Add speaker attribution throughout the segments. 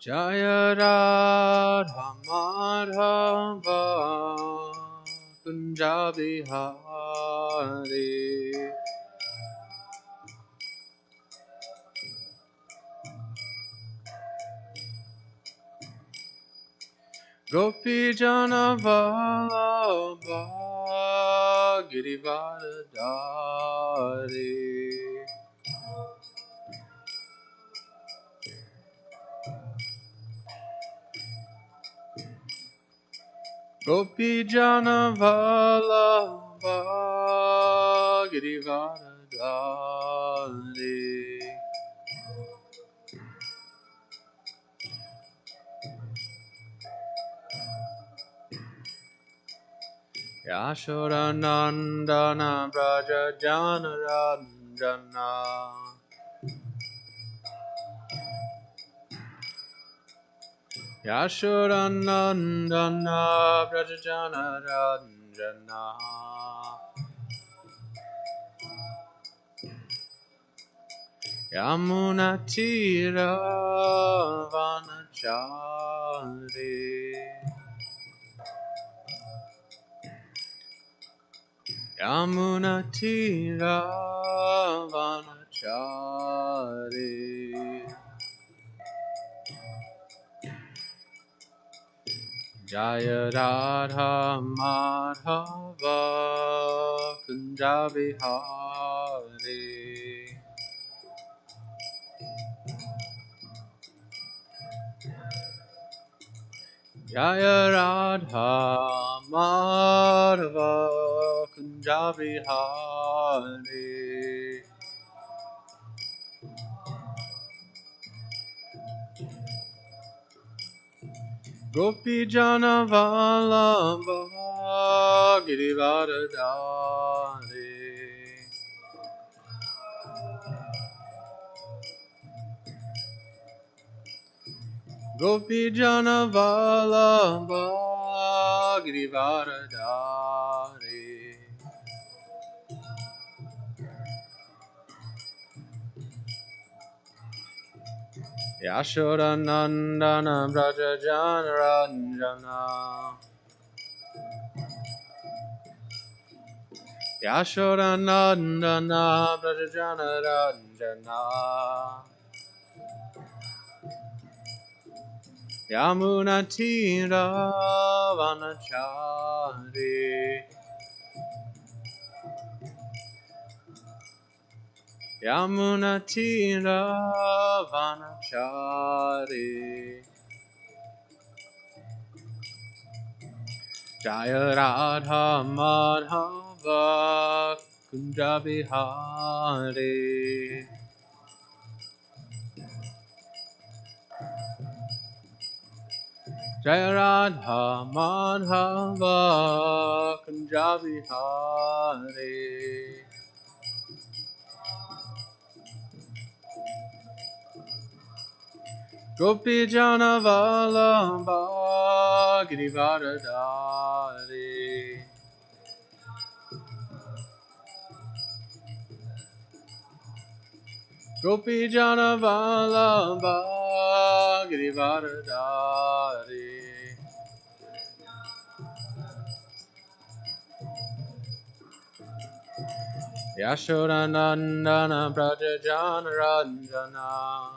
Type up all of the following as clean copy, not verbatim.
Speaker 1: Jaya Radha Madhava Punjabi Hari. Gopi Jana Vallabha Girivardhari. Gopi Jana Vallabha Girivardhari. Yashoda Nandana Braja Jana Ranjana. Yashoda Nandana Braja Jana Ranjana. Yamuna Tira Vanachari. Yamuna Tira Vanachari. Jaya Radha Madhava Punjabi Hari. Jaya Radha Madhava Punjabi Hari. Gopi Jana Vallabha Girivardhari. Gopi Jana Vallabha Girivardhari. Yashoda Nandana Braja Jana Ranjana. Yashoda Nandana Braja Jana Ranjana. Yamuna Tira Vanachari. Yamuna Tira Vanachari. Jaya Radha Madhava Kunjabi Hari. Jaya Radha Madhava Kunjabi Hari. Gopi Jana Vallabha Girivardhari. Gopi Jana Vallabha Girivardhari. Yashoda Nandana Braja Jana Ranjana.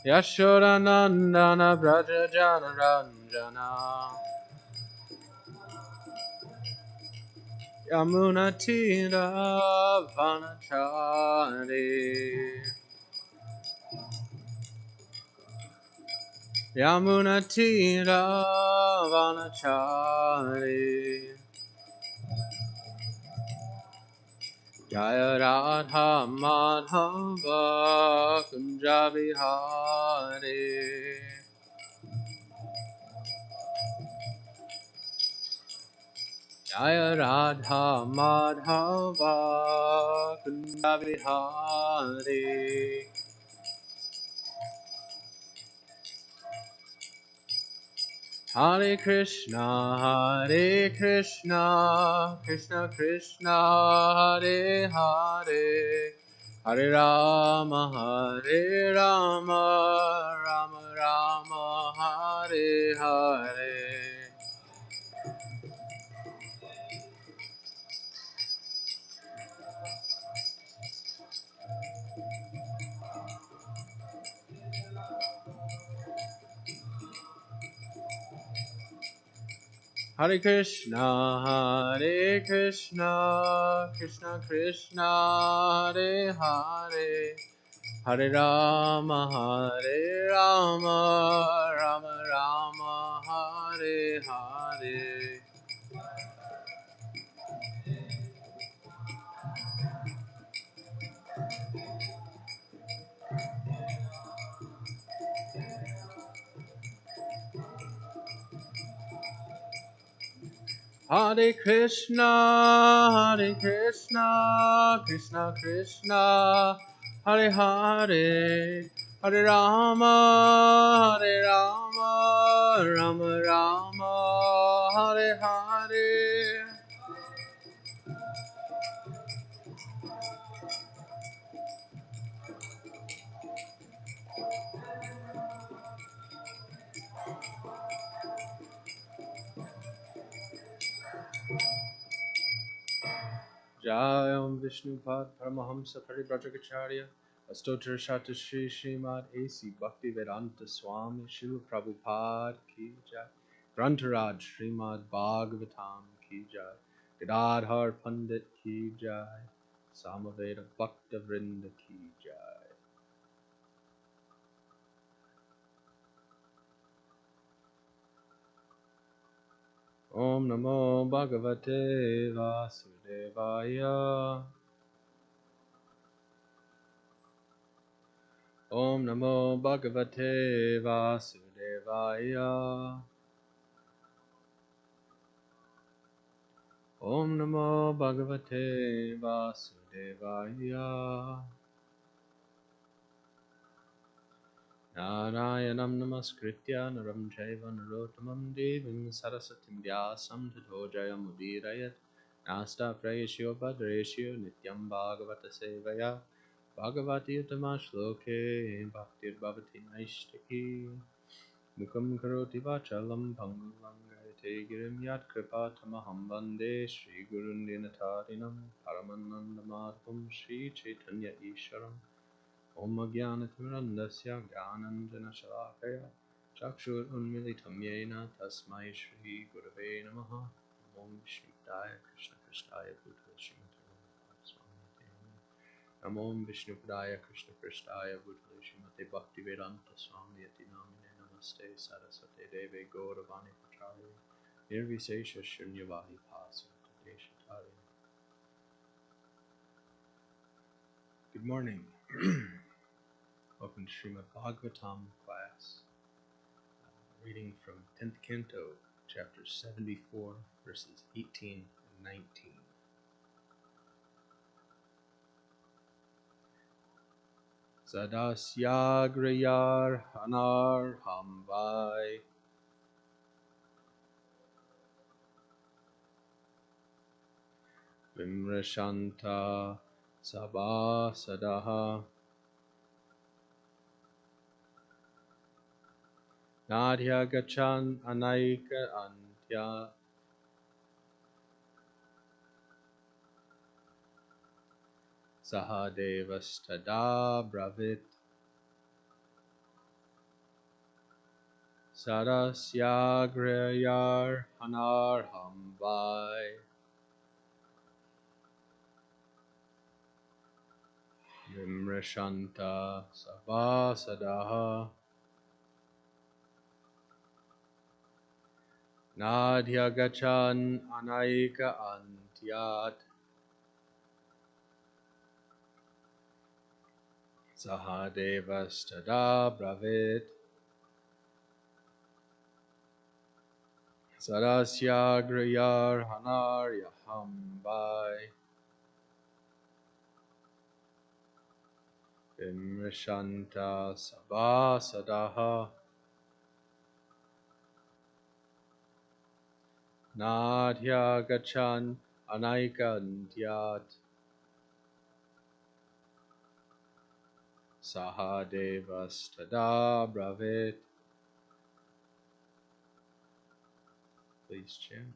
Speaker 1: Yashoda Nandana Braja Jana Ranjana. Yamuna Tira Vanachari. Yamuna Tira Vanachari. Jaya Radha Madhava Kunjabi Hari. Jaya Radha Madhava Kunjabi Hari. Hare Krishna, Krishna Krishna, Hare Hare, Hare Rama, Hare Rama, Rama Rama, Hare Hare. Hare Krishna, Krishna Krishna, Hare Hare, Hare Rama, Hare Rama, Rama Rama, Hare Hare. Hare Krishna, Krishna Krishna, Hare Hare, Hare Rama, Rama Rama, Hare Hare. Jayam Vishnu Pad Paramahamsa Paribrajacharya Astotra Shata Shri Srimad A.C. Bhaktivedanta Swami Srila Prabhupada Ki Jai Grantaraj Srimad Bhagavatam Ki Jai Gadadhar Pandit Ki Jai Samaveda Bhakta Vrinda Ki Jai. Om Namo Bhagavate Vasudevaya. Om Namo Bhagavate Vasudevaya. Om Namo Bhagavate Vasudevaya. Narayanam Namaskritya Naram Chaiva Narottamam Devim Sarasatim Vyasam Tato Jayamudhirayat Nasta Prayeshyo Bhadrashyo Nityam Bhagavata Sevaya Bhagavati UttamaSloke Bhaktir Bhavati Naishtaki Mukam Karoti Vachalam Bhangam Gayate Girim Yat Kripatamaham Vande Shri Gurun Dinatarinam Paramananda Madhvam Shri Chaitanya Isharam Om Jnanatirandasya Jnananjana Shalakaya Chakshur Unmilitam Yena Tasmai Shri Gurave Namaha Om Vishnudaya Krishna Krishnaya Bhutale Srimate Swami Namo Vishnupradaya Krishna Krishnaya Bhutale Srimate Bhaktivedanta Swami Yati Namine Namaste Saraswate Deve Gauravani Pachari Nirvisesha Shunyavahi Pasa Tadeshatari. Good morning. Welcome to Srimad Bhagavatam class. Reading from 10th Canto, chapter 74, verses 18 and 19. Sadasyagrayar hanar hamvai vimrashanta sabasadaha nadhya gachan anaika antya sahadevastada bravit Sadasyagrayar hanar hamvai Vimrashanta Sabasadaha Nadhya Gachan Anaika Antyat Sahadevastada Bravit Sadasyagrayar Hanar Yahambai Vimrashanta Sabasadaha Nadhya Gachan Anaika Antyat Sahadevastada Bravit. Please chant.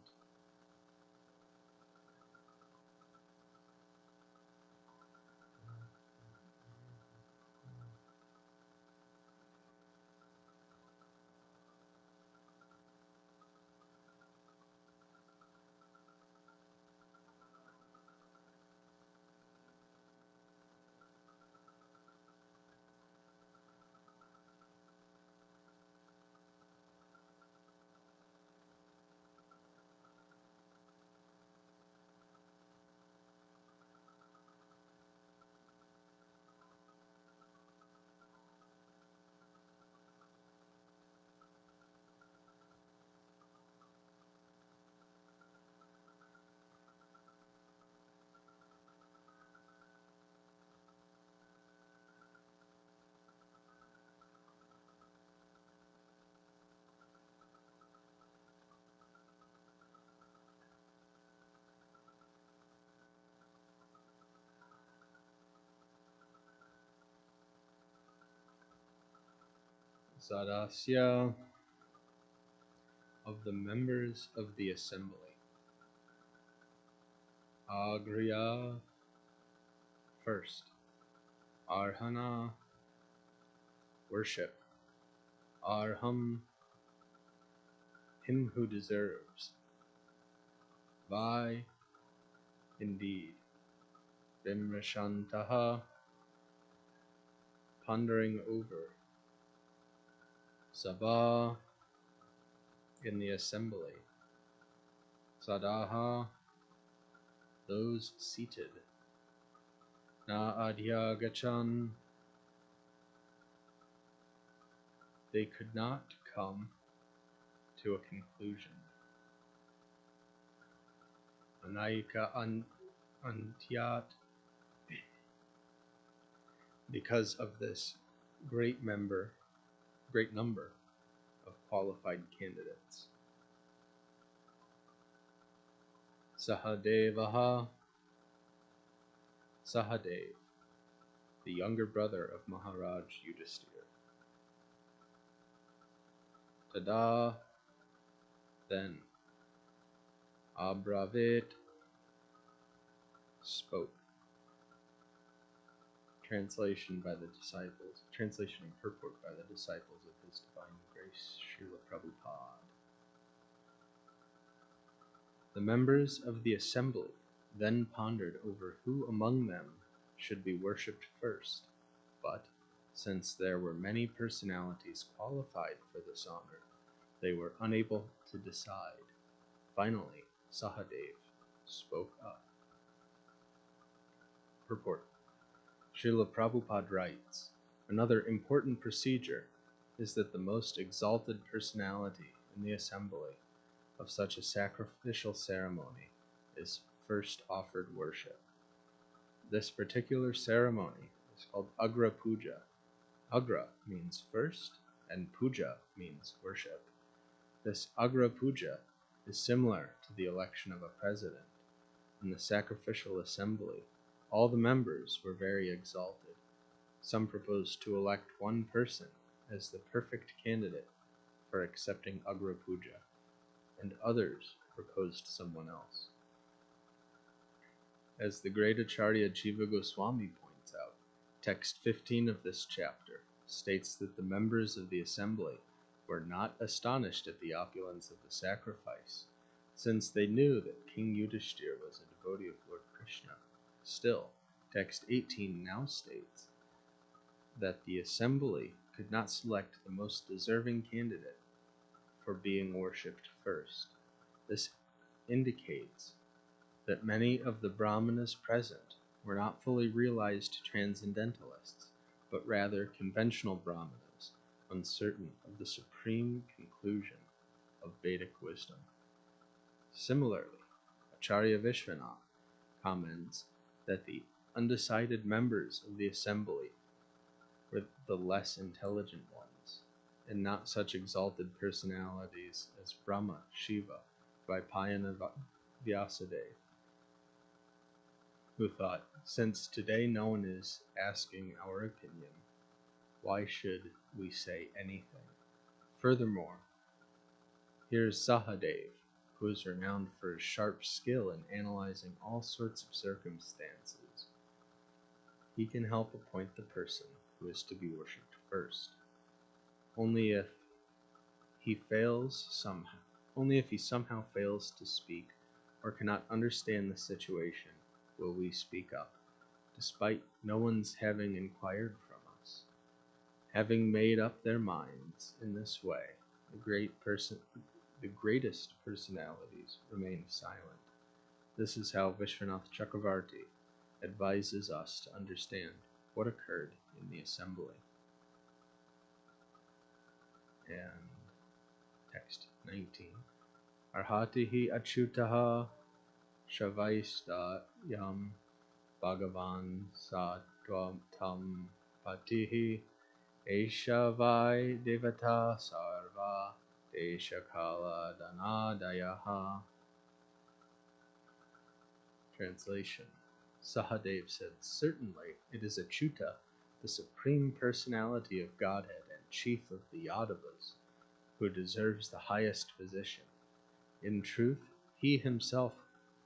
Speaker 1: Sadasya, of the members of the assembly. Agriya, first. Arhana, worship. Arham, him who deserves. Vai, indeed. Vimrashantaha, pondering over. Sabha, in the assembly. Sadaha, those seated. Na adhyagachan, they could not come to a conclusion. Anaika antyat, because of this great number of qualified candidates. Sahadevaha, Sahadev, the younger brother of Maharaj Yudhisthira. Tada, then. Abravit, spoke. Translation and purport by the disciples of His Divine Grace, Srila Prabhupada. The members of the assembly then pondered over who among them should be worshipped first, but since there were many personalities qualified for this honor, they were unable to decide. Finally, Sahadev spoke up. Purport. Srila Prabhupada writes, another important procedure is that the most exalted personality in the assembly of such a sacrificial ceremony is first offered worship. This particular ceremony is called Agra Puja. Agra means first, and Puja means worship. This Agra Puja is similar to the election of a president. In the sacrificial assembly, all the members were very exalted. Some proposed to elect one person as the perfect candidate for accepting Agra Puja, and others proposed someone else. As the great Acharya Jiva Goswami points out, text 15 of this chapter states that the members of the assembly were not astonished at the opulence of the sacrifice, since they knew that King Yudhishthira was a devotee of Lord Krishna. Still, text 18 now states that the assembly could not select the most deserving candidate for being worshipped first. This indicates that many of the brahmanas present were not fully realized transcendentalists, but rather conventional brahmanas, uncertain of the supreme conclusion of Vedic wisdom. Similarly, Acharya Vishwanath comments that the undecided members of the assembly were the less intelligent ones, and not such exalted personalities as Brahma, Shiva, Vaipayana Vyasadeva, who thought, since today no one is asking our opinion, why should we say anything? Furthermore, here is Sahadev, who is renowned for his sharp skill in analyzing all sorts of circumstances. He can help appoint the person who is to be worshipped first. Only if he somehow fails to speak or cannot understand the situation will we speak up, despite no one's having inquired from us. Having made up their minds in this way, the greatest personalities remain silent. This is how Vishwanath Chakravarti advises us to understand what occurred in the assembly. And text 19. Arhatihi achutaha shavaista yam bhagavan satvam patihi esha vai devata sarva deshakala danadayaha. Translation. Sahadev said, certainly it is Achyuta, the Supreme Personality of Godhead and Chief of the Yadavas, who deserves the highest position. In truth, he himself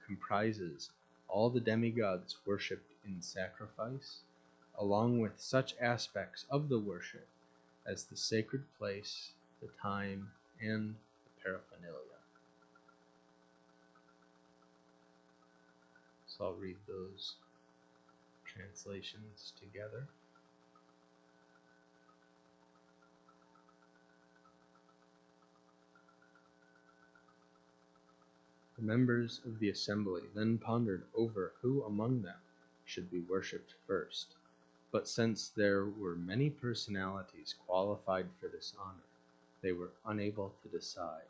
Speaker 1: comprises all the demigods worshipped in sacrifice, along with such aspects of the worship as the sacred place, the time, and the paraphernalia. So I'll read those translations together. The members of the assembly then pondered over who among them should be worshipped first. But since there were many personalities qualified for this honor, they were unable to decide.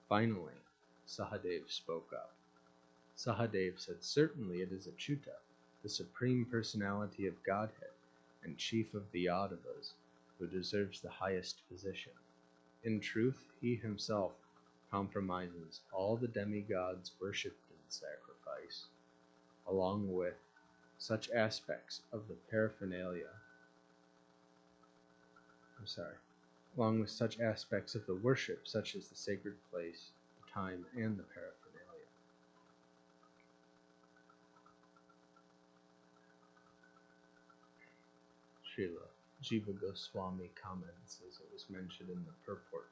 Speaker 1: Finally, Sahadev spoke up. Sahadev said, certainly it is Achyuta, the Supreme Personality of Godhead and Chief of the Yadavas, who deserves the highest position. In truth, he himself compromises all the demigods worshipped in sacrifice, along with such aspects of the paraphernalia. Along with such aspects of the worship, such as the sacred place, the time, and the paraphernalia. Srila Jiva Goswami comments, as it was mentioned in the purport,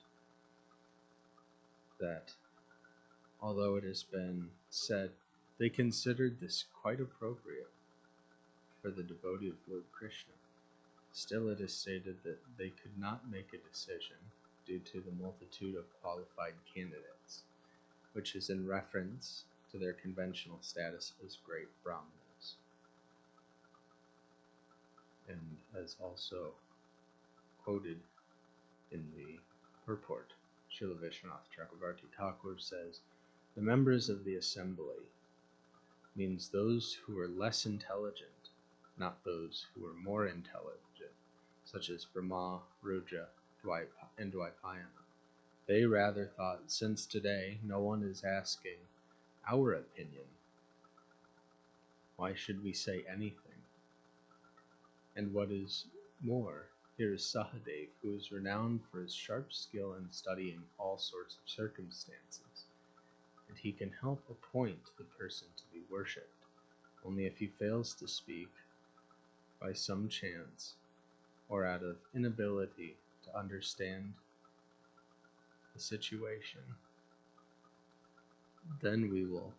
Speaker 1: that although it has been said they considered this quite appropriate for the devotee of Lord Krishna, still it is stated that they could not make a decision due to the multitude of qualified candidates, which is in reference to their conventional status as great brahmanas. And as also quoted in the purport, Srila Vishwanath Chakravarti Thakur says, the members of the assembly means those who are less intelligent, not those who are more intelligent, such as Brahma, Rudra, and Dvaipayana. They rather thought, since today no one is asking our opinion, why should we say anything? And what is more, here is Sahadev, who is renowned for his sharp skill in studying all sorts of circumstances, and he can help appoint the person to be worshipped, only if he fails to speak by some chance or out of inability to understand the situation. Then we will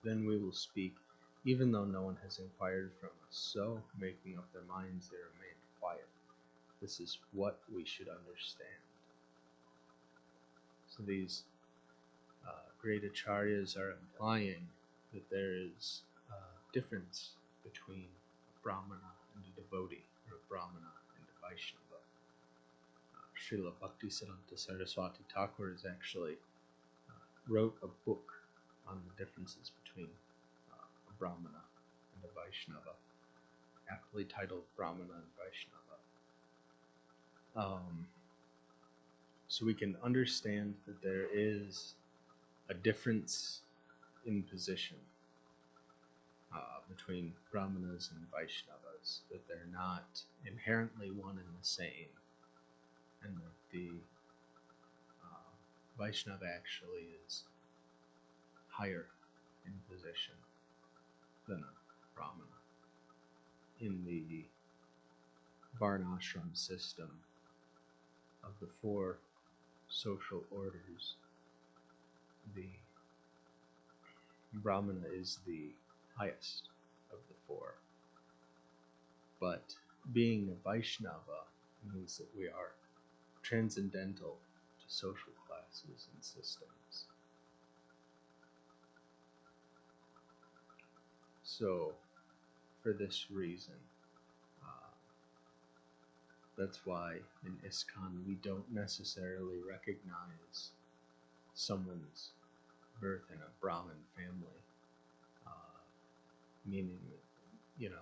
Speaker 1: then we will speak, even though no one has inquired from us. So, making up their minds, they remained quiet. This is what we should understand. So these great acharyas are implying that there is a difference between a brahmana and a devotee, or a brahmana and a Vaishnava. Srila Bhaktisiddhanta Saraswati Thakur has actually wrote a book on the differences between a brahmana and a Vaishnava, aptly titled Brahmana and Vaishnava. So we can understand that there is a difference in position. between Brahmanas and Vaishnavas, that they're not inherently one and the same, and that the Vaishnava actually is higher in position than a Brahmana. In the Varnashram system of the four social orders, the Brahmana is the highest of the four. But being a Vaishnava means that we are transcendental to social classes and systems. So, for this reason, that's why in ISKCON we don't necessarily recognize someone's birth in a Brahmin family, meaning that,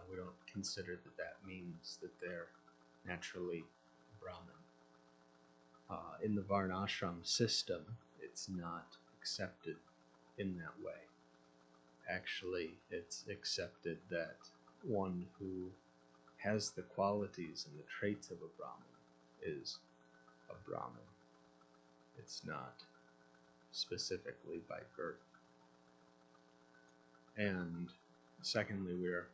Speaker 1: we don't consider that means that they're naturally Brahmin. In the Varnashram system, it's not accepted in that way. Actually, it's accepted that one who has the qualities and the traits of a Brahmin is a Brahmin. It's not specifically by birth. And secondly, we are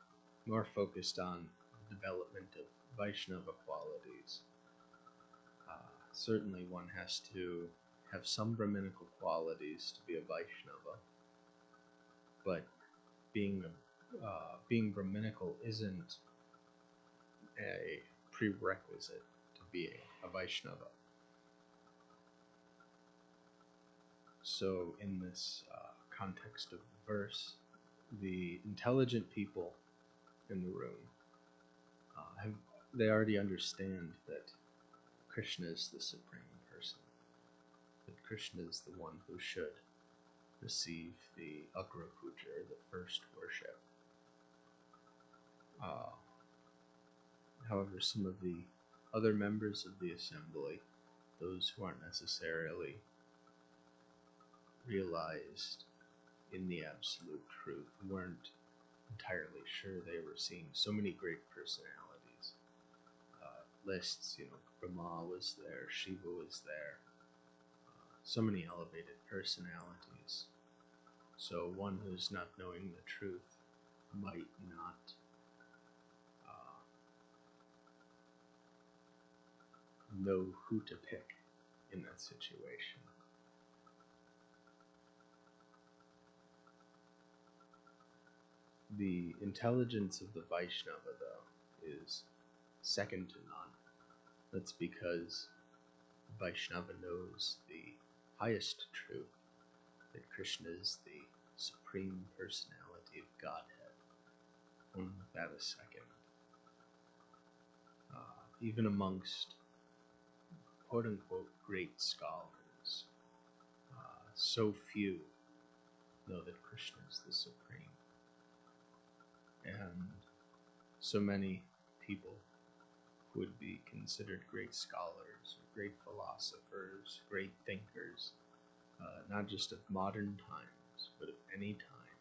Speaker 1: more focused on the development of Vaishnava qualities. Certainly one has to have some Brahminical qualities to be a Vaishnava, but being Brahminical isn't a prerequisite to be a Vaishnava. So in this context of the verse, the intelligent people in the room, they already understand that Krishna is the Supreme Person, that Krishna is the one who should receive the Agra Puja, the first worship. However, some of the other members of the assembly, those who aren't necessarily realized in the absolute truth, weren't entirely sure they were seeing so many great personalities. Lists, Brahma was there, Shiva was there, so many elevated personalities. So one who's not knowing the truth might not know who to pick in that situation. The intelligence of the Vaishnava, though, is second to none. That's because Vaishnava knows the highest truth, that Krishna is the Supreme Personality of Godhead, one without a second. Even amongst quote-unquote great scholars, so few know that Krishna is the Supreme. And so many people would be considered great scholars, great philosophers, great thinkers, not just of modern times, but of any time,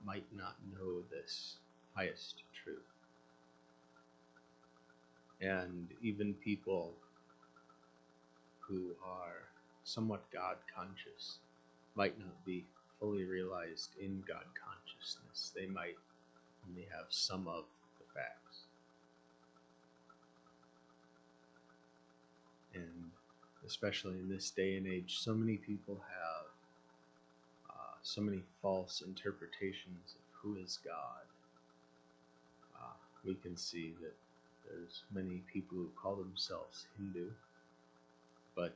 Speaker 1: might not know this highest truth. And even people who are somewhat God conscious might not be fully realized in God consciousness. They might only have some of the facts. And especially in this day and age, so many people have so many false interpretations of who is God. We can see that there's many people who call themselves Hindu, but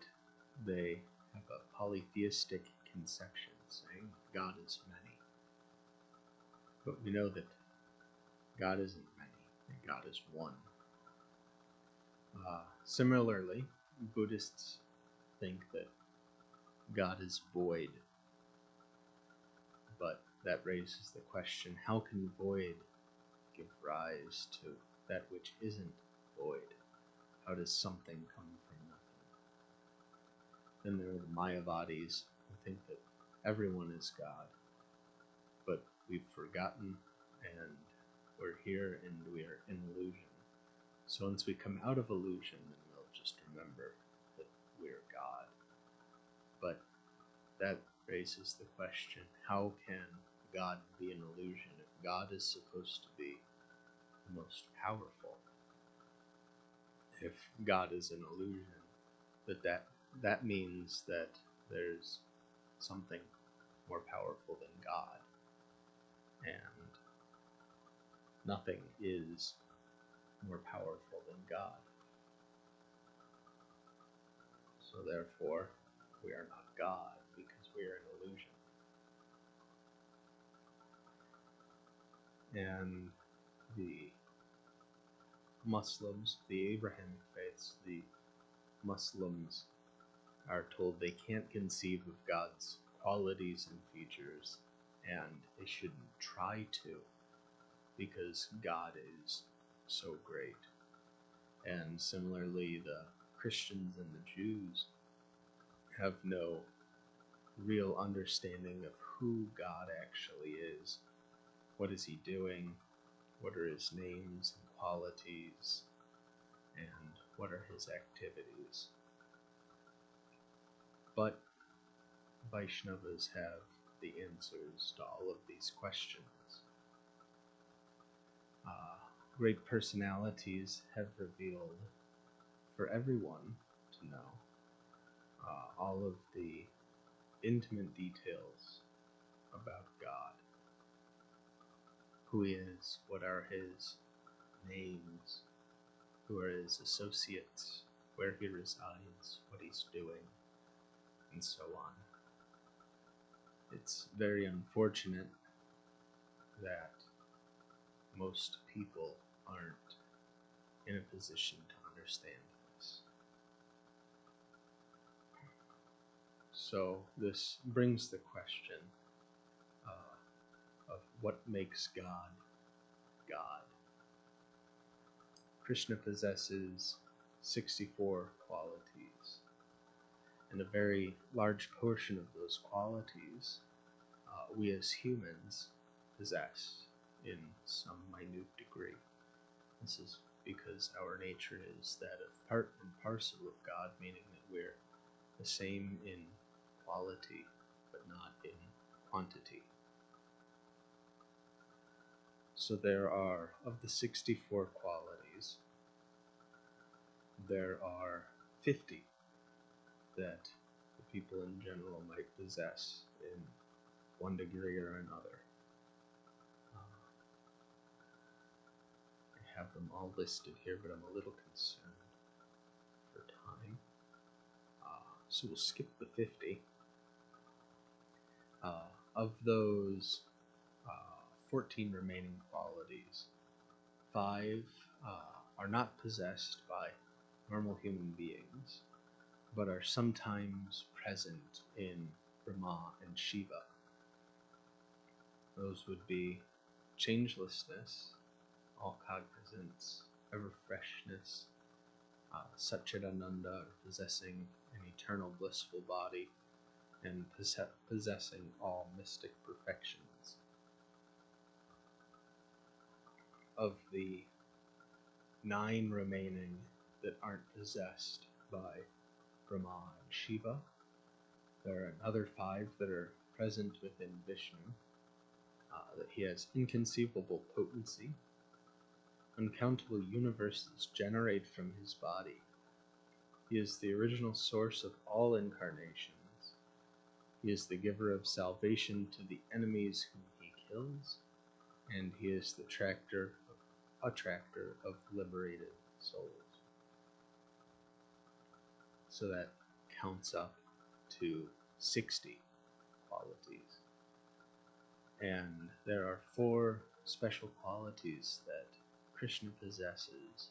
Speaker 1: they have a polytheistic conception, saying God is many. But we know that God isn't many, that God is one. Similarly, Buddhists think that God is void, but that raises the question, how can void give rise to that which isn't void? How does something come from nothing? Then there are the Mayavadis who think that everyone is God, but we've forgotten, and we're here and we are in illusion. So once we come out of illusion, then we'll just remember that we're God. But that raises the question, how can God be an illusion if God is supposed to be the most powerful? If God is an illusion, that means that there's something more powerful than God, and nothing is more powerful than God. So therefore, we are not God because we are an illusion. And the Muslims, the Abrahamic faiths, the Muslims are told they can't conceive of God's qualities and features, and they shouldn't try to, because God is so great. And similarly, the Christians and the Jews have no real understanding of who God actually is. What is he doing? What are his names and qualities? And what are his activities? But Vaishnavas have the answers to all of these questions. Great personalities have revealed for everyone to know all of the intimate details about God. Who he is, what are his names, who are his associates, where he resides, what he's doing, and so on. It's very unfortunate that most people aren't in a position to understand this. So this brings the question of what makes God God. Krishna possesses 64 qualities, and a very large portion of those qualities we as humans possess in some minute degree. This is because our nature is that of part and parcel of God, meaning that we're the same in quality, but not in quantity. So there are, of the 64 qualities, there are 50 that the people in general might possess in one degree or another. I have them all listed here, but I'm a little concerned for time. So we'll skip the 50. Of those 14 remaining qualities, 5 are not possessed by normal human beings, but are sometimes present in Brahma and Shiva. Those would be changelessness, all cognizance, ever freshness, Satchidananda, possessing an eternal blissful body, and possessing all mystic perfections. Of the 9 remaining that aren't possessed by Brahma and Shiva, there are another 5 that are present within Vishnu, that he has inconceivable potency. Uncountable universes generate from his body. He is the original source of all incarnations. He is the giver of salvation to the enemies whom he kills, and he is the attractor of liberated souls. So that counts up to 60 qualities. And there are 4 special qualities that Krishna possesses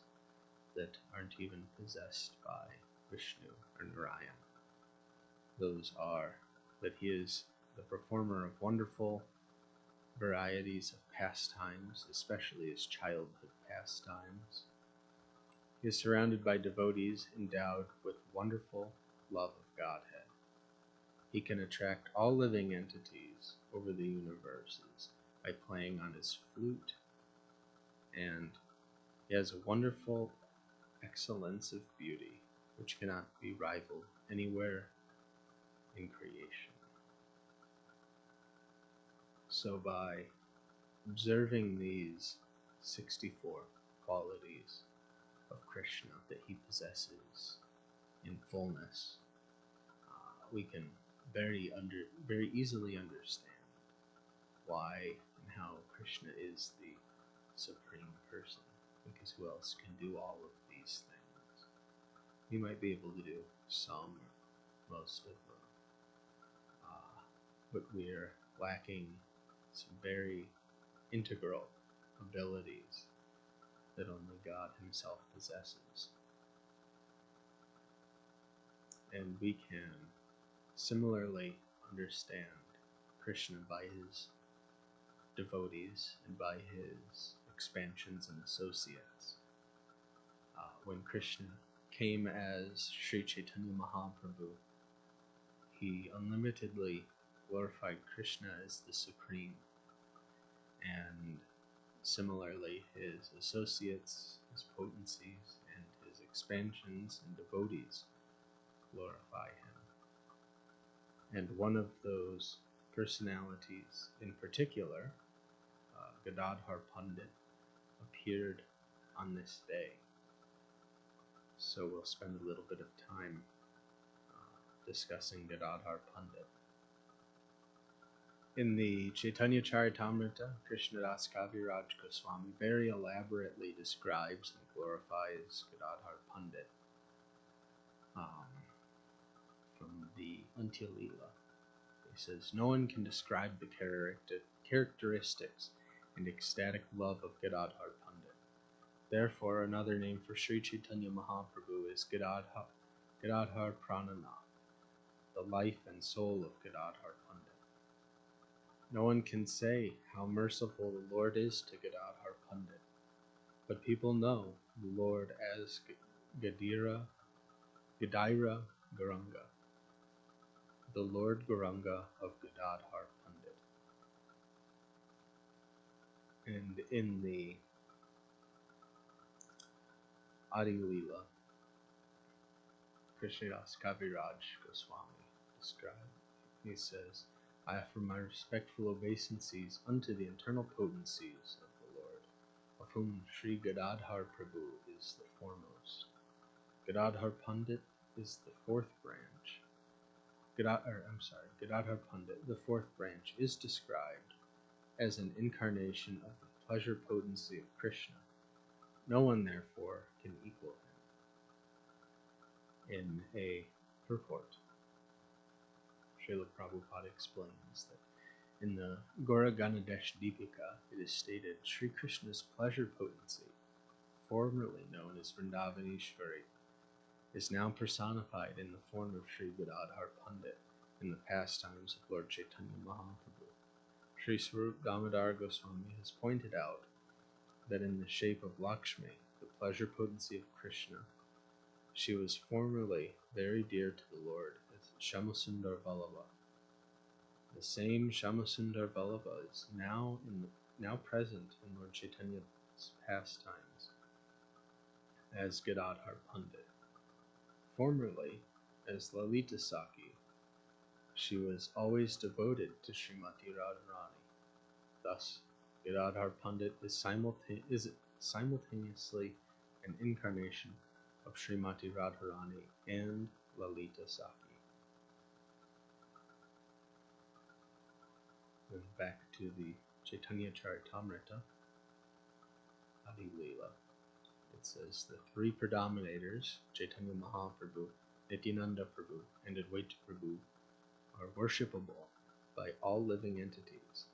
Speaker 1: that aren't even possessed by Vishnu or Narayan. Those are that he is the performer of wonderful varieties of pastimes, especially his childhood pastimes. He is surrounded by devotees endowed with wonderful love of Godhead. He can attract all living entities over the universes by playing on his flute, and he has a wonderful excellence of beauty which cannot be rivaled anywhere in creation. So by observing these 64 qualities of Krishna that he possesses in fullness, we can very easily understand why and how Krishna is the supreme person, because who else can do all of these things? We might be able to do some, most of them, but we're lacking some very integral abilities that only God himself possesses. And we can similarly understand Krishna by his devotees and by his expansions and associates. When Krishna came as Sri Chaitanya Mahaprabhu, he unlimitedly glorified Krishna as the supreme, and similarly his associates, his potencies, and his expansions and devotees glorify him. And one of those personalities in particular, Gadadhar Pandit, appeared on this day. So we'll spend a little bit of time discussing Gadadhar Pandit. In the Chaitanya Charitamrita, Krishnadas Kaviraj Goswami very elaborately describes and glorifies Gadadhar Pandit from the Antya Lila. He says, "No one can describe the characteristics and ecstatic love of Gadadhar Pandit. Therefore, another name for Sri Chaitanya Mahaprabhu is Gadadhar Prananath, the life and soul of Gadadhar Pandit. No one can say how merciful the Lord is to Gadadhar Pandit, but people know the Lord as Gadaira Gauranga, the Lord Gauranga of Gadadhar Pandit." And in the Adi Leela, Krishnadas Kaviraj Goswami described, he says, "I offer my respectful obeisances unto the internal potencies of the Lord, of whom Sri Gadadhar Prabhu is the foremost. Gadadhar Pandit is the fourth branch. Gadadhar Pandit, the fourth branch, is described as an incarnation of the pleasure potency of Krishna. No one, therefore, can equal him." In a purport, Srila Prabhupada explains that in the Gaura Ganadesh Deepika, it is stated, Sri Krishna's pleasure potency, formerly known as Vrindavaneshwari, is now personified in the form of Sri Gadadhar Pandit in the pastimes of Lord Chaitanya Mahaprabhu. Sri Swarup Damodar Goswami has pointed out that in the shape of Lakshmi, the pleasure potency of Krishna, she was formerly very dear to the Lord as Shamasundar Vallabha. The same Shamasundar Vallabha is now present in Lord Chaitanya's pastimes as Gadadhar Pandit. Formerly, as Lalita Saki, she was always devoted to Srimati Radharani. Thus, Gadadhar Pandit is simultaneously an incarnation of Srimati Radharani and Lalita Saki. Then back to the Chaitanya Charitamrita, Adi Leela. It says, "The three predominators, Chaitanya Mahaprabhu, Nityananda Prabhu, and Advaita Prabhu, are worshipable by all living entities,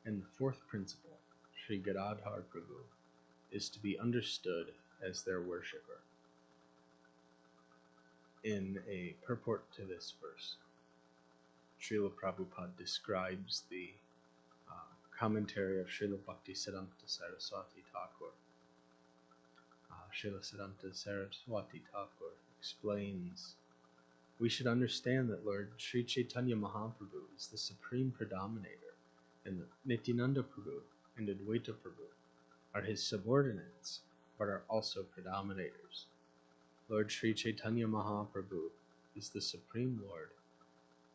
Speaker 1: and the fourth principle, Sri Gadadhar Prabhu, is to be understood as their worshipper." In a purport to this verse, Srila Prabhupada describes the commentary of Srila Bhaktisiddhanta Saraswati Thakur. Srila Siddhanta Saraswati Thakur explains, "We should understand that Lord Sri Chaitanya Mahaprabhu is the supreme predominator and Nityananda Prabhu and Advaita Prabhu are his subordinates, but are also predominators. Lord Sri Chaitanya Mahaprabhu is the Supreme Lord,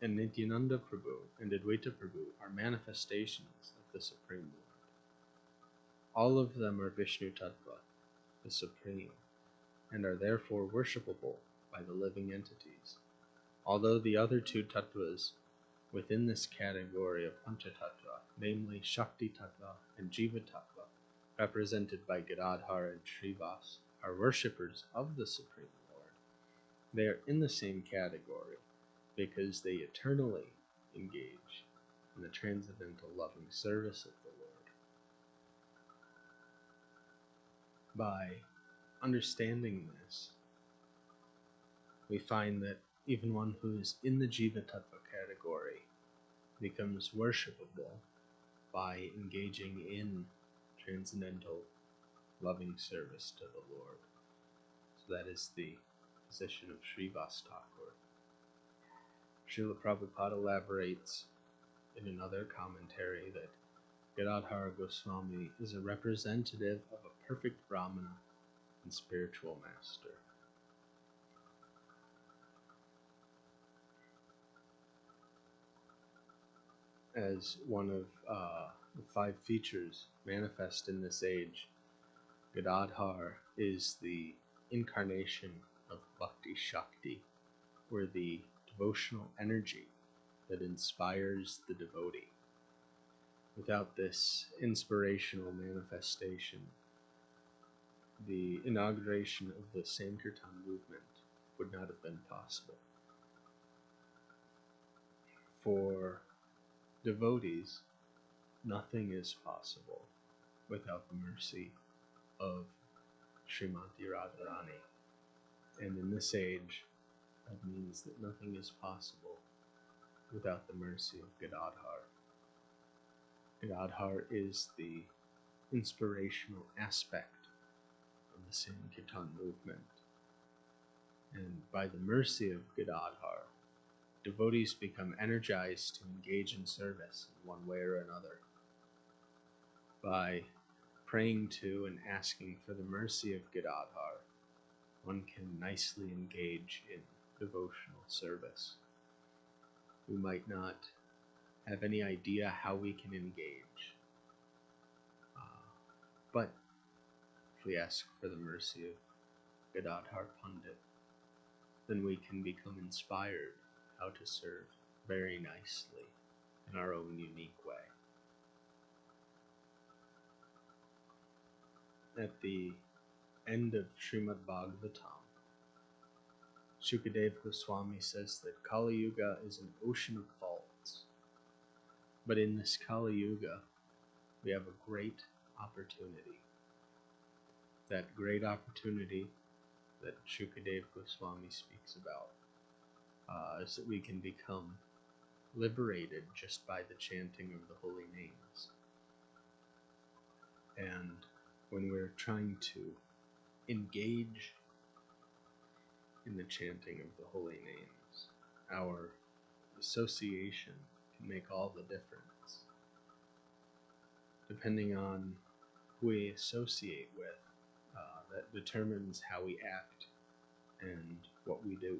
Speaker 1: and Nityananda Prabhu and Advaita Prabhu are manifestations of the Supreme Lord. All of them are Vishnu Tattva, the Supreme, and are therefore worshipable by the living entities, although the other two tattvas within this category of Panchatattva, namely Shakti Tattva and Jiva Tattva, represented by Gadadhar and Srivas, are worshippers of the Supreme Lord. They are in the same category because they eternally engage in the transcendental loving service of the Lord. By understanding this, we find that even one who is in the Jiva Tattva category becomes worshipable by engaging in transcendental loving service to the Lord. So that is the position of Srivas Thakur. Srila Prabhupada elaborates in another commentary that Gadadhara Goswami is a representative of a perfect Brahmana and spiritual master. As one of the 5 features manifest in this age, Gadadhar is the incarnation of Bhakti Shakti, or the devotional energy that inspires the devotee. Without this inspirational manifestation, the inauguration of the Sankirtan movement would not have been possible. For devotees, nothing is possible without the mercy of Srimati Radharani. And in this age, that means that nothing is possible without the mercy of Gadadhar. Gadadhar is the inspirational aspect of the Sankirtan movement. And by the mercy of Gadadhar, devotees become energized to engage in service in one way or another. By praying to and asking for the mercy of Gadadhar, one can nicely engage in devotional service. We might not have any idea how we can engage, but if we ask for the mercy of Gadadhar Pandit, then we can become inspired how to serve very nicely in our own unique way. At the end of Srimad Bhagavatam, Shukadeva Goswami says that Kali Yuga is an ocean of faults. But in this Kali Yuga, we have a great opportunity. That great opportunity that Shukadeva Goswami speaks about is that we can become liberated just by the chanting of the holy names. And when we're trying to engage in the chanting of the holy names, our association can make all the difference. Depending on who we associate with, that determines how we act and what we do.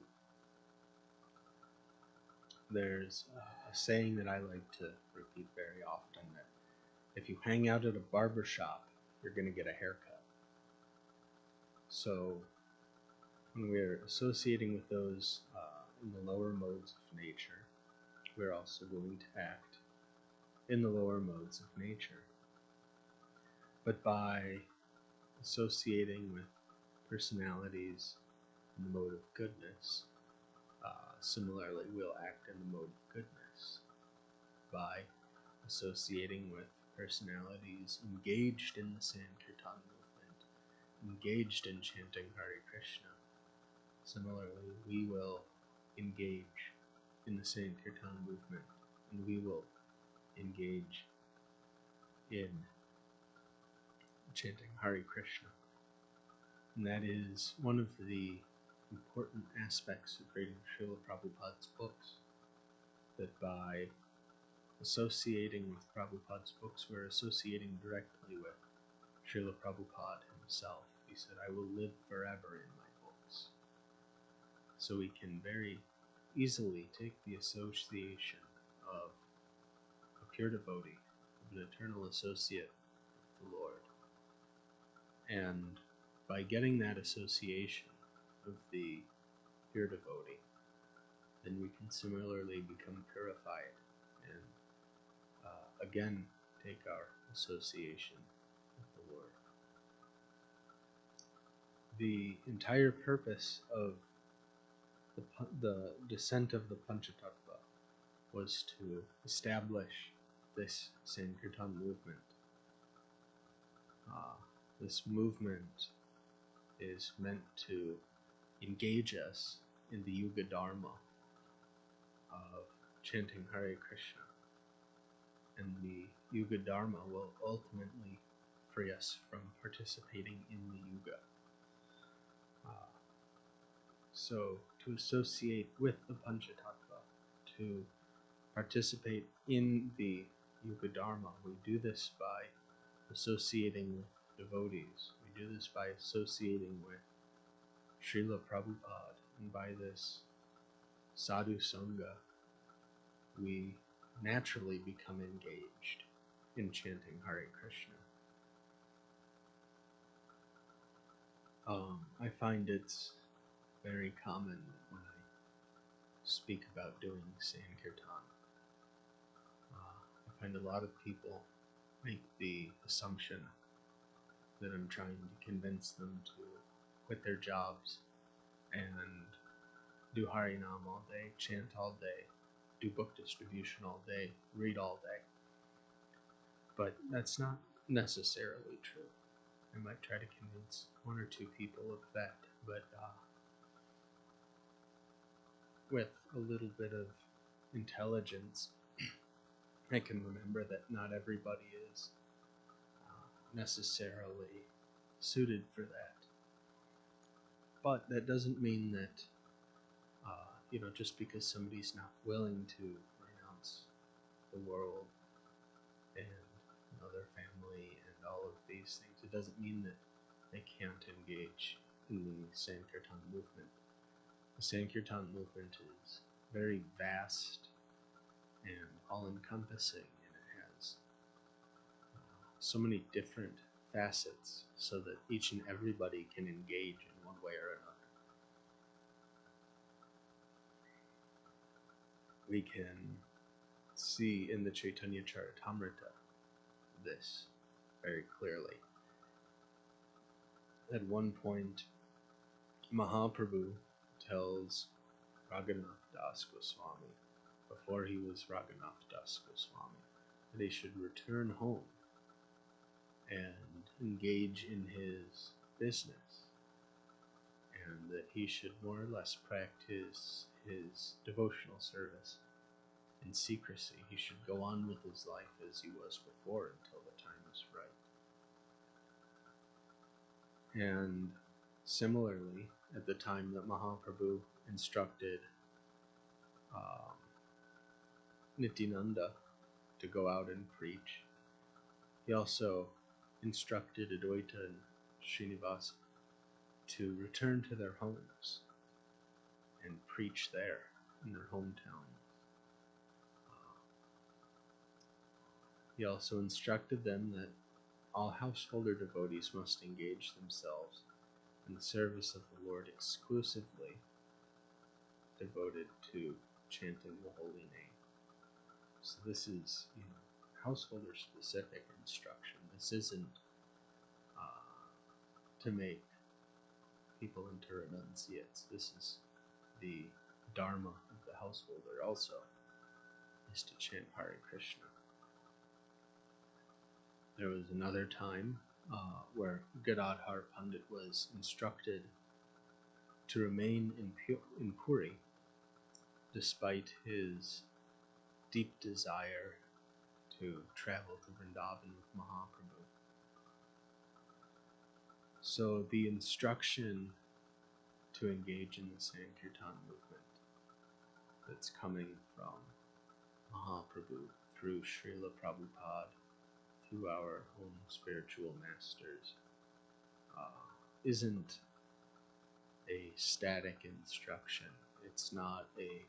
Speaker 1: There's a saying that I like to repeat very often, that if you hang out at a barber shop, you're going to get a haircut. So when we're associating with those in the lower modes of nature, we're also going to act in the lower modes of nature. But by associating with personalities in the mode of goodness, similarly we'll act in the mode of goodness. By associating with personalities engaged in the Sankirtan movement, engaged in chanting Hare Krishna, similarly we will engage in the Sankirtan movement, and we will engage in chanting Hare Krishna. And that is one of the important aspects of reading Srila Prabhupada's books, that by associating with Prabhupada's books, we're associating directly with Srila Prabhupada himself. He said, I will live forever in my books. So we can very easily take the association of a pure devotee, of an eternal associate of the Lord. And by getting that association of the pure devotee, then we can similarly become purified and again take our association with the Lord. The entire purpose of the descent of the Panchatattva was to establish this Sankirtan movement. This movement is meant to engage us in the Yuga Dharma of chanting Hare Krishna. And the Yuga Dharma will ultimately free us from participating in the Yuga. So to associate with the Panchatattva, to participate in the Yuga Dharma, we do this by associating with devotees. We do this by associating with Srila Prabhupada, and by this sadhu sangha, we naturally become engaged in chanting Hare Krishna. I find it's very common when I speak about doing Sankirtan. I find a lot of people make the assumption that I'm trying to convince them to quit their jobs and do Harinam all day, chant all day, do book distribution all day, read all day. But that's not necessarily true. I might try to convince one or two people of that, but with a little bit of intelligence, I can remember that not everybody is necessarily suited for that. But that doesn't mean that, just because somebody's not willing to renounce the world and their family and all of these things, it doesn't mean that they can't engage in the Sankirtan movement. The Sankirtan movement is very vast and all-encompassing, and it has so many different facets so that each and everybody can engage in one way or another. We can see in the Chaitanya Charitamrita this very clearly. At one point, Mahaprabhu tells Raghunath Das Goswami, before he was Raghunath Das Goswami, that he should return home and engage in his business, and that he should more or less practice his devotional service in secrecy. He should go on with his life as he was before until the time is right. And similarly, at the time that Mahaprabhu instructed Nityananda to go out and preach, he also instructed Advaita and Srinivasa to return to their homes and preach there in their hometown. He also instructed them that all householder devotees must engage themselves in the service of the Lord exclusively devoted to chanting the holy name. So this is, householder-specific instruction. This isn't to make people into renunciates. This is the dharma of the householder also, is to chant Hare Krishna. There was another time where Gadadhar Pandit was instructed to remain in Puri despite his deep desire to travel to Vrindavan with Mahaprabhu. So the instruction to engage in the Sankirtan movement that's coming from Mahaprabhu through Srila Prabhupada, through our own spiritual masters, isn't a static instruction. It's not a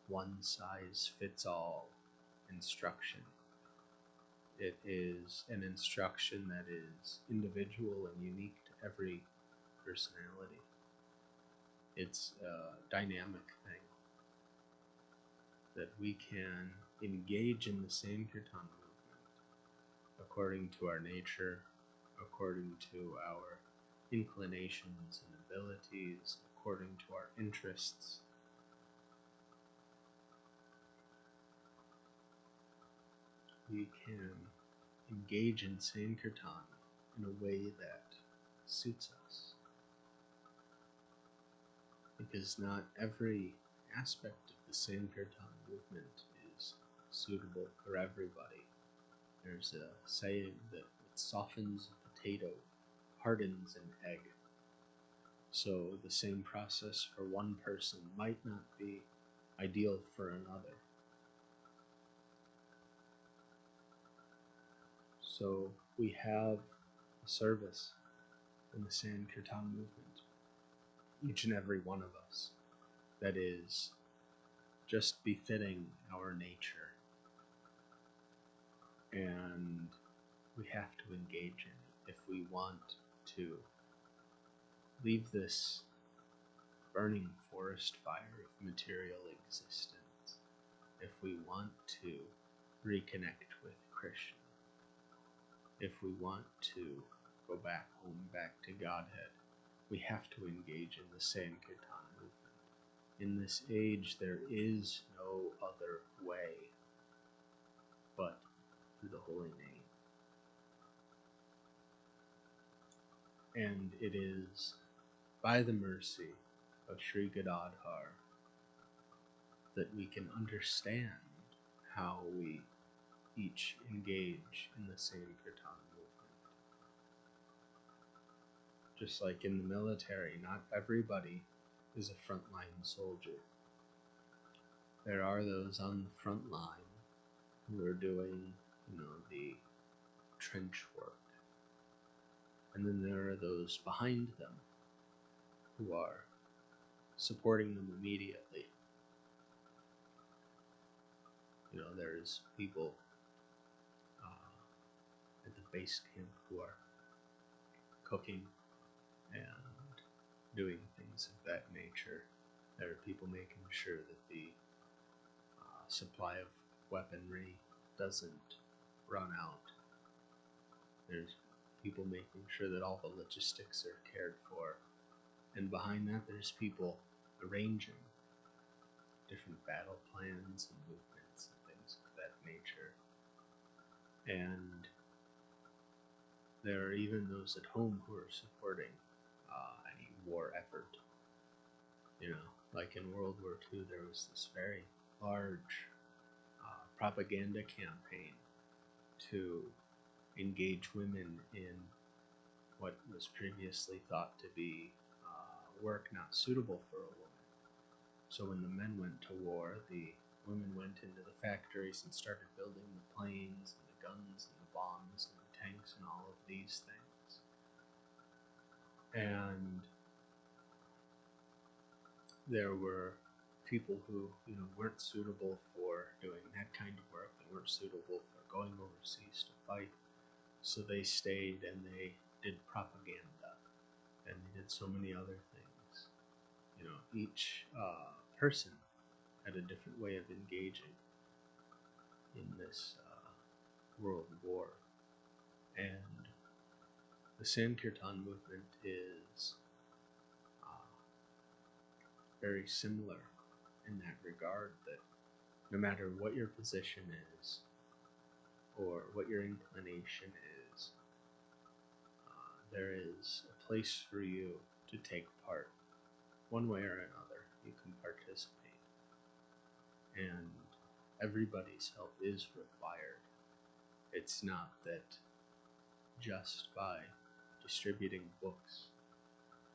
Speaker 1: one-size-fits-all instruction. It is an instruction that is individual and unique to every personality. It's a dynamic thing that we can engage in the same kirtan movement according to our nature, according to our inclinations and abilities, according to our interests. We can engage in Sankirtan in a way that suits us. Because not every aspect of the Sankirtan movement is suitable for everybody. There's a saying that what softens a potato hardens an egg. So the same process for one person might not be ideal for another. So we have a service in the Sankirtan movement, each and every one of us, that is just befitting our nature. And we have to engage in it if we want to leave this burning forest fire of material existence, if we want to reconnect with Krishna, if we want to go back home, back to Godhead, we have to engage in the Sankirtan movement. In this age, there is no other way but through the holy name. And it is by the mercy of Sri Gadadhar that we can understand how we each engage in the Sankirtan movement. Just like in the military, not everybody is a frontline soldier. There are those on the front line who are doing, the trench work. And then there are those behind them who are supporting them immediately. There's people at the base camp who are cooking and doing things of that nature. There are people making sure that the supply of weaponry doesn't run out. There's people making sure that all the logistics are cared for. And behind that, there's people arranging different battle plans and movements and things of that nature. And there are even those at home who are supporting any war effort. Like in World War II, there was this very large propaganda campaign to engage women in what was previously thought to be work not suitable for a woman. So when the men went to war, the women went into the factories and started building the planes and the guns and the bombs and the tanks and all of these things. And there were people who, weren't suitable for doing that kind of work. They weren't suitable for going overseas to fight. So they stayed and they did propaganda, and they did so many other things. Each person had a different way of engaging in this world war. And the Sankirtan movement is very similar in that regard, that no matter what your position is or what your inclination is, there is a place for you to take part. One way or another, you can participate. And everybody's help is required. It's not that just by distributing books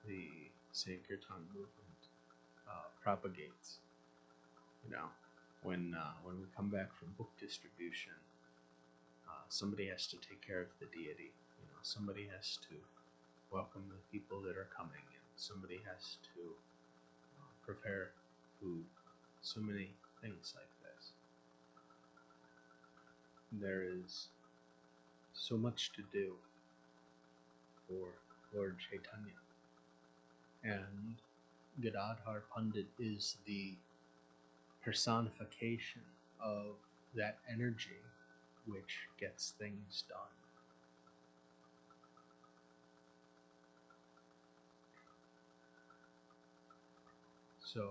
Speaker 1: the Sankirtan movement propagates. when we come back from book distribution, somebody has to take care of the deity. Somebody has to welcome the people that are coming, and somebody has to prepare food. So many things like this. There is so much to do for Lord Chaitanya, and Gadadhar Pandit is the personification of that energy which gets things done. So,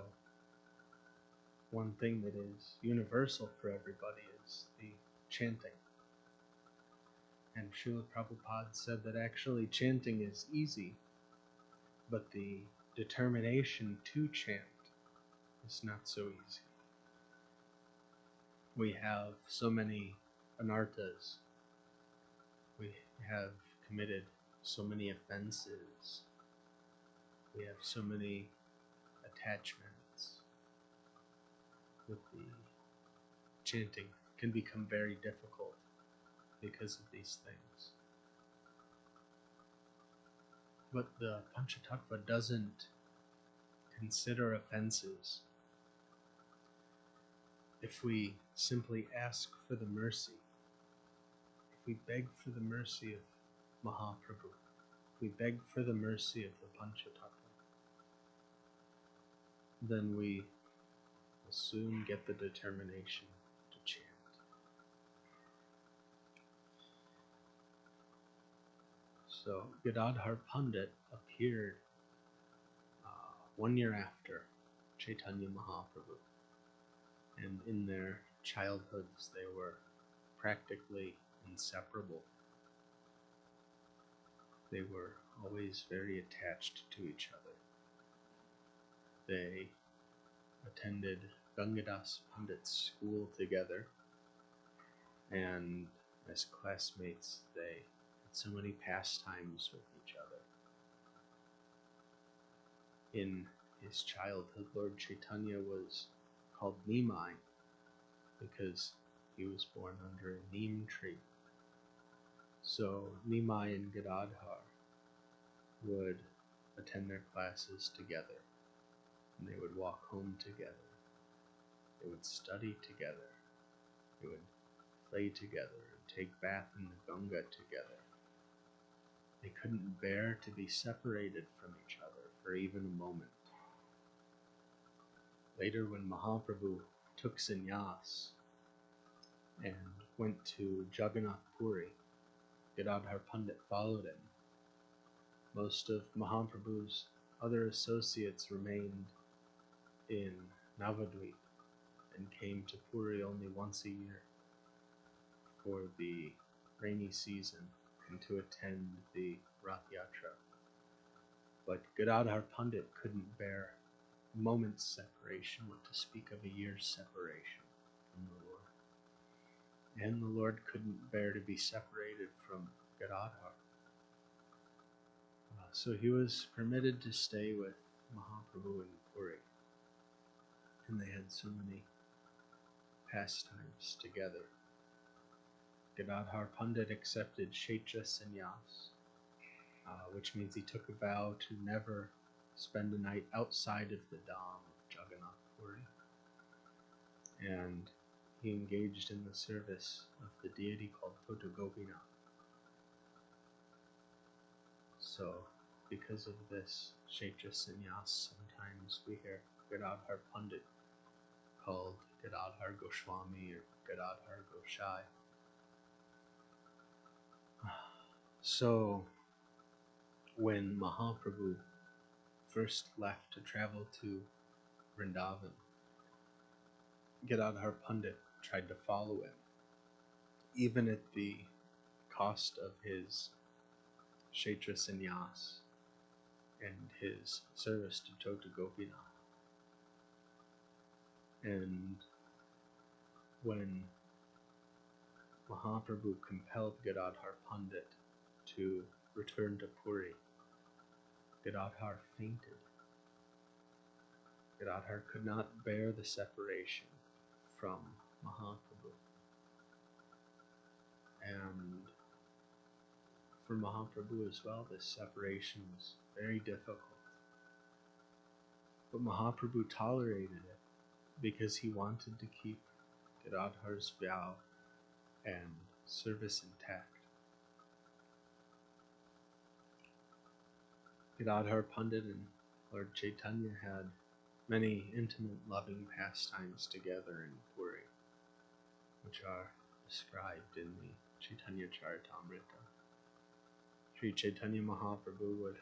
Speaker 1: one thing that is universal for everybody is the chanting. And Srila Prabhupada said that actually chanting is easy, but the determination to chant is not so easy. We have so many anarthas. We have committed so many offenses. We have so many attachments. With the chanting can become very difficult because of these things. But the Panchatattva doesn't consider offenses. If we simply ask for the mercy, if we beg for the mercy of Mahaprabhu, if we beg for the mercy of the Panchatattva, then we will soon get the determination to chant. So Gadadhar Pandit appeared 1 year after Chaitanya Mahaprabhu, and in their childhoods they were practically inseparable. They were always very attached to each other. They attended Gangadas Pandit's school together, and as classmates they had so many pastimes with each other. In his childhood, Lord Chaitanya was called Nimai because he was born under a neem tree. So Nimai and Gadadhar would attend their classes together, and they would walk home together. They would study together. They would play together and take bath in the Ganga together. They couldn't bear to be separated from each other for even a moment. Later, when Mahaprabhu took sannyas and went to Jagannath Puri, Gadadhar Pandit followed him. Most of Mahaprabhu's other associates remained in Navadvip and came to Puri only once a year for the rainy season and to attend the Rath Yatra. But Gadadhar Pandit couldn't bear a moment's separation, what to speak of a year's separation from the Lord. And the Lord couldn't bear to be separated from Gadadhar. So he was permitted to stay with Mahaprabhu in Puri. And they had so many pastimes together. Gadadhar Pandit accepted Kshetra Sannyas, which means he took a vow to never spend a night outside of the Dham of Jagannath Puri. And he engaged in the service of the deity called Tota Gopinath. So, because of this Kshetra Sannyas, sometimes we hear Gadadhar Pandit called Gadadhar Goswami or Gadadhar Goshai. So, when Mahaprabhu first left to travel to Vrindavan, Gadadhar Pandit tried to follow him, even at the cost of his Kshetra Sannyas and his service to Tota Gopinath. And when Mahaprabhu compelled Gadadhar Pandit to return to Puri, Gadadhar fainted. Gadadhar could not bear the separation from Mahaprabhu. And for Mahaprabhu as well, this separation was very difficult. But Mahaprabhu tolerated it because he wanted to keep Gadadhar's vow and service intact. Gadadhar Pandit and Lord Chaitanya had many intimate, loving pastimes together in Puri, which are described in the Chaitanya Charitamrita. Sri Chaitanya Mahaprabhu would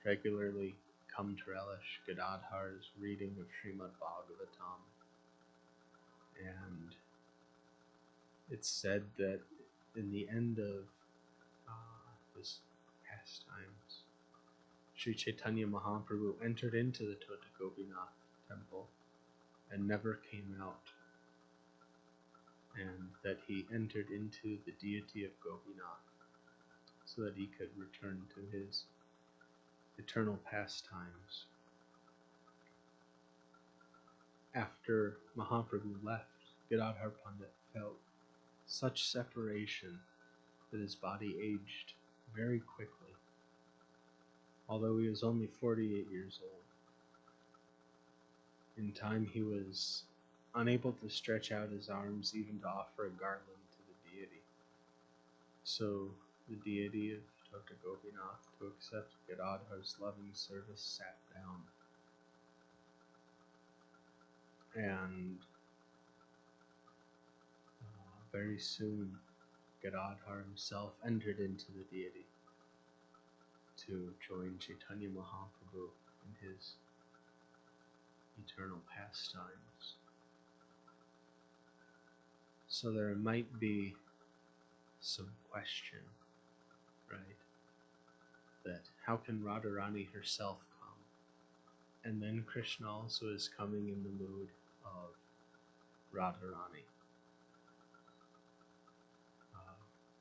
Speaker 1: regularly come to relish Gadadhar's reading of Srimad Bhagavatam, and it's said that in the end of his pastimes, Sri Chaitanya Mahaprabhu entered into the Tota Gopinath temple and never came out, and that he entered into the deity of Gopinath so that he could return to his eternal pastimes. After Mahaprabhu left, Gadadhar Pandit felt such separation that his body aged very quickly, although he was only 48 years old. In time, he was unable to stretch out his arms even to offer a garland to the deity. So the deity of Tota Gopinath, to accept Gadadhar's loving service, sat down. And very soon, Gadadhar himself entered into the deity to join Chaitanya Mahaprabhu in his eternal pastimes. So there might be some question, right? That how can Radharani herself come? And then Krishna also is coming in the mood of Radharani.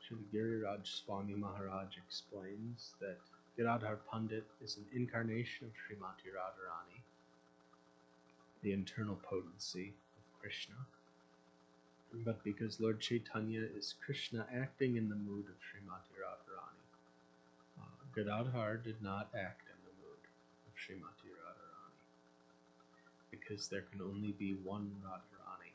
Speaker 1: Srila Giriraj Swami Maharaj explains that Gadadhar Pandit is an incarnation of Srimati Radharani, the internal potency of Krishna. But because Lord Chaitanya is Krishna acting in the mood of Srimati Radharani, Gadadhar did not act in the mood of Srimati Radharani, because there can only be one Radharani.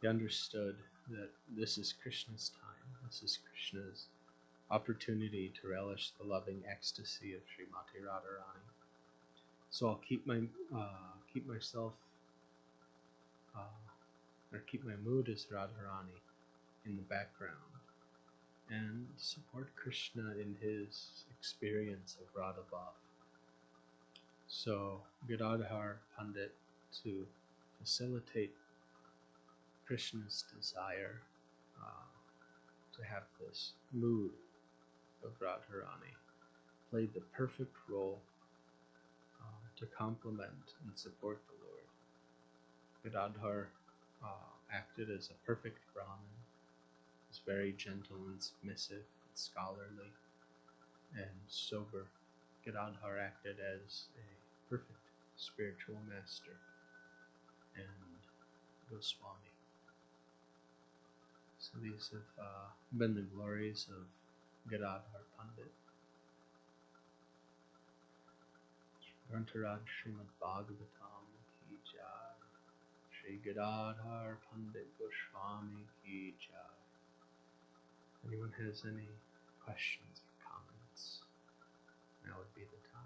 Speaker 1: He understood that this is Krishna's time, this is Krishna's opportunity to relish the loving ecstasy of Srimati Radharani. So I'll keep my mood as Radharani in the background and support Krishna in his experience of Radha Bhav. So Gadadhar Pandit, to facilitate Krishna's desire to have this mood of Radharani, played the perfect role to complement and support the Lord. Gadadhar acted as a perfect Brahmin, was very gentle and submissive and scholarly and sober. Gadadhar acted as a perfect spiritual master and Goswami. So these have been the glories of Gadadhar Pandit. Grantaraj Srimad Bhagavatam ki jai. Shri Gadadhar Pandit Goswami ki jai. Anyone has any questions or comments? Now would be the time.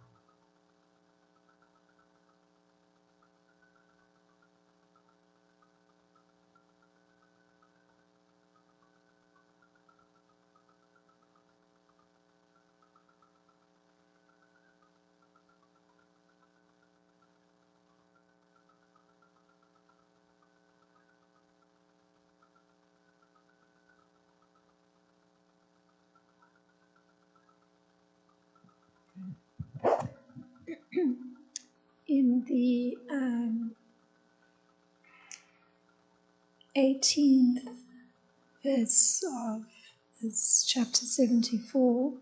Speaker 2: In the 18th verse of this chapter 74,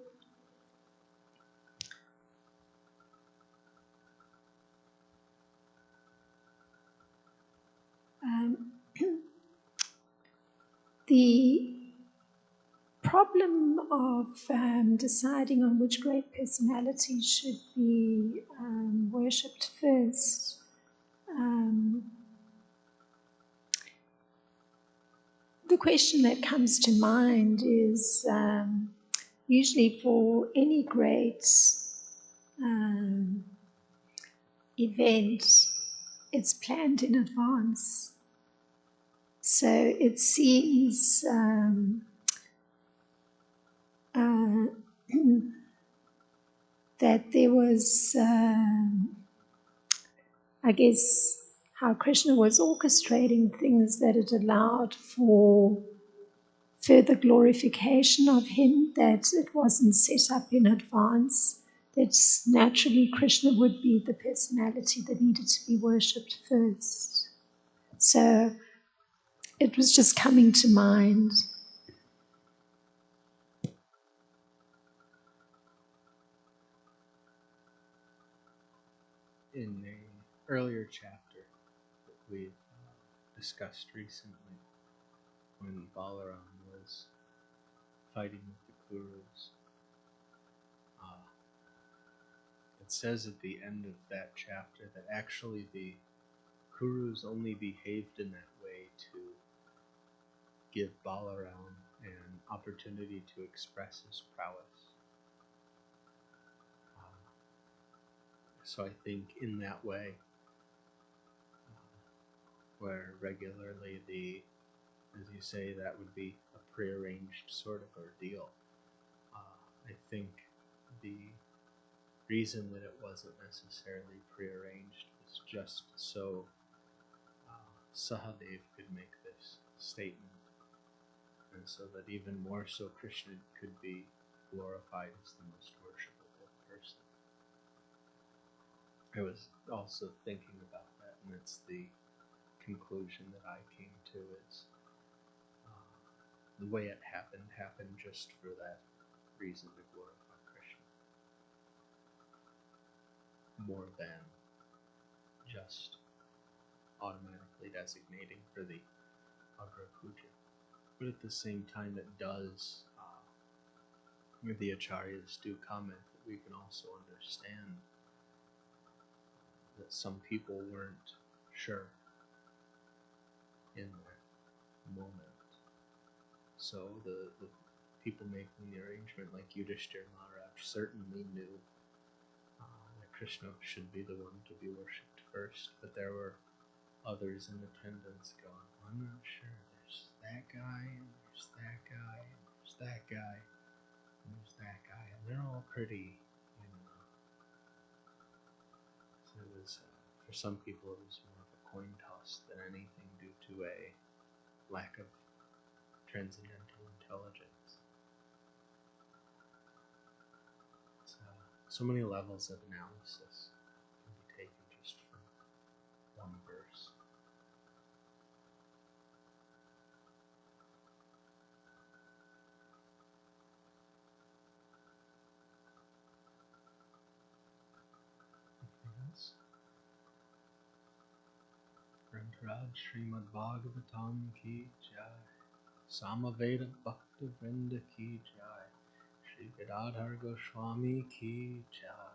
Speaker 2: the problem of deciding on which great personality should be worshipped first, the question that comes to mind is usually for any great event, it's planned in advance. So it seems that there was, I guess, how Krishna was orchestrating things, that it allowed for further glorification of him, that it wasn't set up in advance, that naturally Krishna would be the personality that needed to be worshipped first. So it was just coming to mind.
Speaker 1: In an earlier chapter that we've discussed recently, when Balaram was fighting with the Kurus, it says at the end of that chapter that actually the Kurus only behaved in that way to give Balaram an opportunity to express his prowess. So I think in that way, where regularly as you say, that would be a prearranged sort of ordeal, I think the reason that it wasn't necessarily prearranged was just so Sahadev could make this statement, and so that even more so Krishna could be glorified as the most worshipable person. I was also thinking about that, and that's the conclusion that I came to, is the way it happened just for that reason, to glorify Krishna, more than just automatically designating for the Agra Puja. But at the same time, it does, the Acharyas do comment that we can also understand that some people weren't sure in that moment. So the people making the arrangement, like Yudhishthira Maharaj, certainly knew that Krishna should be the one to be worshipped first, but there were others in attendance going, I'm not sure, there's that guy, and there's that guy, and there's that guy, and there's that guy, and they're all pretty, so it was, for some people it was more of a coin toss than anything, due to a lack of transcendental intelligence. So many levels of analysis can be taken just from one verse. Grantaraj Srimad Bhagavatam ki jai, Samaveda Bhakta Vrinda ki jai, Shri Gadadhar Goswami ki jai.